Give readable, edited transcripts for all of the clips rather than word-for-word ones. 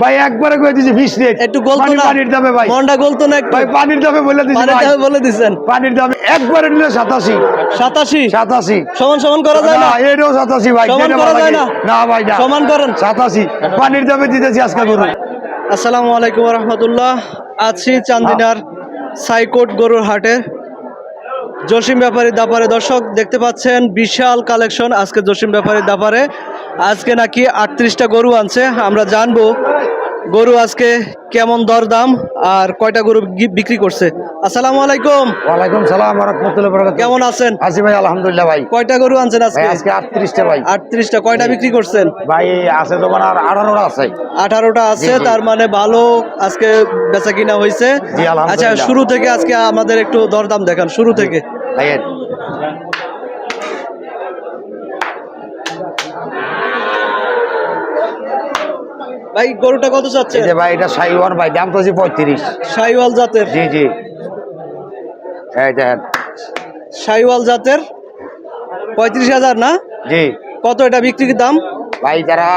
ভাই একবারে কই দিছি 20 রেট একটু গলতো না পানির দামে ভাই মনটা গলতো না একটু ভাই পানির দামে বলে দিছি পানির ভাই দামে বলে দিছেন পানির দামে একবারে নিলে 87 87 সমান করা যায় না এটাও 87 ভাই সমান যেটা করা ভালো যায় লাগে। না না ভাই না সমান করেন 87 পানির দামে দিতেছি আজকে গরু আসসালামু আলাইকুম ওয়া রাহমাতুল্লাহ। আছি চান্দিনার সাইকোট গরুর হাটে জসিম ব্যাপারী দাপারে। দর্শক দেখতে পাচ্ছেন বিশাল কালেকশন আজকে জসিম ব্যাপারী দাপারে। আজকে নাকি 38টা গরু আনছে। আমরা জানবো গরু আজকে কেমন দরদাম আর কয়টা গরু বিক্রি করছে। আসসালামু আলাইকুম। ওয়ালাইকুম সালাম ওয়া রাহমাতুল্লাহি ওয়া বারাকাতুহু। কেমন আছেন? আছি ভাই আলহামদুলিল্লাহ ভাই। কয়টা গরু আনছেন আজকে? ভাই আজকে 38টা ভাই। 38টা। কয়টা বিক্রি করছেন? ভাই আছে তোমার আর 18টা আছে। 18টা আছে। জি, জি। তার মানে ভালো আজকে বেচা কিনা হয়েছে। জি, আলহামদুলিল্লাহ। আচ্ছা, শুরু থেকে আজকে আমাদের একটু দরদাম দেখান শুরু থেকে। ভাইয়ের ভাই গরুটা কত চাচ্ছে? এই যে ভাই এটা শাইওয়ান ভাই দাম তো 35। শাইওয়াল জাতের। জি জি এই দেখেন শাইওয়াল জাতের 35,000 না? জি কত এটা বিক্রির দাম? ভাই তারা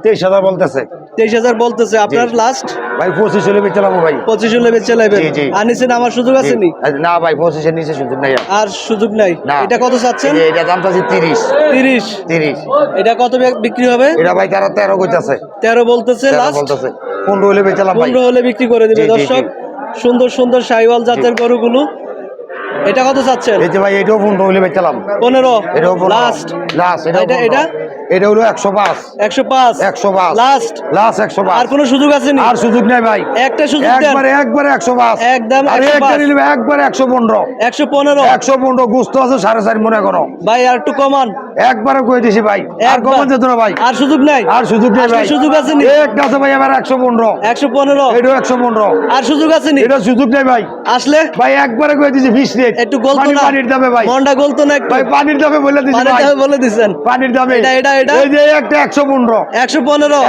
23,000 বলতেছে। 23,000 বলতেছে। আপনার লাস্ট ভাই 25 হলে বেচলাম ভাই। 25 হলে বেচে লাইবেন। জি, জি। আর নিচে আমার সুযোগ আছে নি? না ভাই 25 এর নিচে সুযোগ নাই আর সুযোগ নাই। না। এটা কত চাচ্ছেন? এই যে এটা দাম তো 30 30। 30 এটা কত বিক্রি হবে? এটা ভাই তারা 13 কইতাছে। 13 বলতেছে 13 লাস্ট। বলতেছে 15 হলে বেচলাম ভাই। 15 হলে বিক্রি করে দিবে। জি, জি, দর্শক জি। সুন্দর সুন্দর শাইওয়াল জাতের গরুগুলো। এটা কত চাচ্ছেন? এই যে ভাই এটাও 15 হলে বেচলাম। 15 এটাও লাস্ট। লাস্ট এটা এটা হলো 105 105 105 লাস্ট। লাস্ট 105 আর কোনো সুযোগ আছে নি? আর সুযোগ নাই ভাই। একটা সুযোগ দেন। একবারে 105 একদম আর 105 একটা নিলে একবারে 115 115 115 গুস্ত আছে 4.5 মনে করো ভাই। আর একটু কমান। একবারে কই দিছি ভাই আর একবার। কমান যেত না ভাই। আর সুযোগ নাই? আর সুযোগ নেই আজকে ভাই। সুযোগ আছে নি? একটা আছে ভাই এবার 115 115 এটাও 115 আর সুযোগ আছে নি? এটা সুযোগ নেই ভাই। আসলে ভাই একবারে কই দিছি 20 রেট একটু গলতো না পানির দামে ভাই মনটা গলতো না একটু ভাই পানির দামে বলে দিছি পানির ভাই দামে বলে দিছেন। পানির দামে এটা এই যে একটা 115 115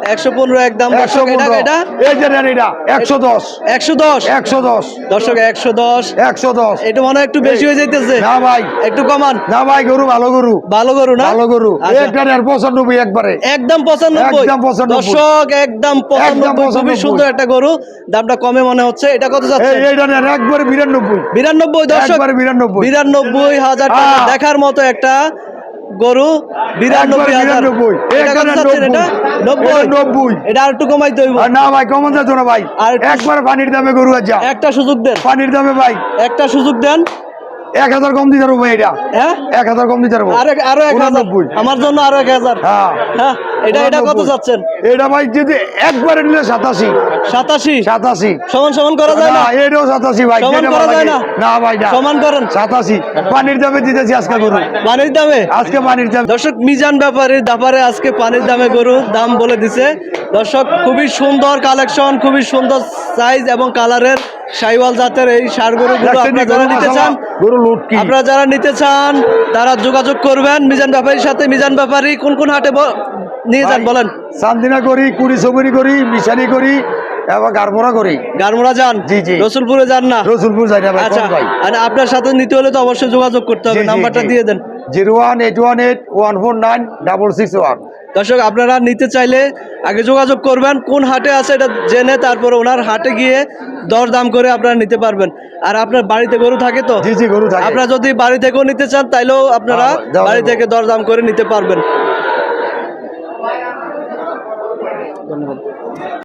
115 একদম। দর্শক এটা এই যে নেন এটা 110 110 110 দর্শক 110 110 এটা মনে হয় একটু বেশি হয়ে যাইতেছে। না ভাই একটু কমান। না ভাই গরু ভালো গরু ভালো গরু না? ভালো গরু আচ্ছা। একটা নেন 95 একবারে একদম 95 একদম 95 দর্শক একদম 95 খুবই 95 সুন্দর একটা গরু। দামটা কমে মনে হচ্ছে। এটা কত যাচ্ছে? এইটা নেন একবারে 92 92 দর্শক একবারে 92 92,000 টাকা হ্যাঁ। দেখার মতো একটা গরু। 92,000 এটা কত যাচ্ছে? এটা 90 এটা আর একটু কমাইতে হইব। না ভাই কমন যাচ্ছ না ভাই আর একটু- একবারে পানির দামে গরু যা একটা সুযোগ দেন। পানির দামে ভাই একটা সুযোগ দেন। 1000 কম দিতে পারবো ভাই এটা হ্যাঁ 1000 কম দিতে পারবো আরো 1000 89 আমার জন্য আরো 1000। হ্যাঁ হ্যাঁ এটা কত 89 যাচ্ছেন? এটা ভাই যদি একবারে নিলে 87 87 87 সমান করা যায় না? এটাও 87 ভাই সমান যেটা করা ভালো যায় লাগে। না? না ভাই না সমান করেন। 87 পানির দামে দিতেছি আজকে গরু পানির দামে আজকে পানির দাম দর্শক মিজান ব্যাপারীর দাপারে আজকে পানির দামে গরু দাম বলে দিছে। দর্শক খুবই সুন্দর কালেকশন, খুবই সুন্দর সাইজ এবং কালারের শাইওয়াল জাতের এই ষাঁড় গরুগুলো আপনারা যারা নিতে চান গরু লুট কি আপনারা যারা নিতে চান তারা যোগাযোগ করবেন মিজান ব্যাপারীর সাথে। মিজান ব্যাপারী কোন কোন হাটে নিয়ে যান বলেন? চান্দিনা করি কুড়ি সবরি করি মিশানি করি এবং গারমোড়া করি গারমোড়া যান? জি, জি। রসুলপুরে যান না? রসুলপুর যাই না ভাই আচ্ছা, কোন ভাই আর আপনার সাথে নিতে হলে তো অবশ্যই যোগাযোগ করতে হবে। জি, জি, নাম্বারটা জি। দিয়ে দেন। 01818149661 দর্শক আপনারা নিতে চাইলে আগে যোগাযোগ করবেন, কোন হাটে আছে এটা জেনে তারপরে ওনার হাটে গিয়ে দরদাম করে আপনারা নিতে পারবেন। আর আপনার বাড়িতে গরু থাকে তো? জি জি গরু থাকে আপনারা যদি বাড়ি থেকেও নিতে চান তাইলেও আপনারা হ্যাঁ, দেওয়া বাড়ি যাবে। থেকে দরদাম করে নিতে পারবেন। ধন্যবাদ।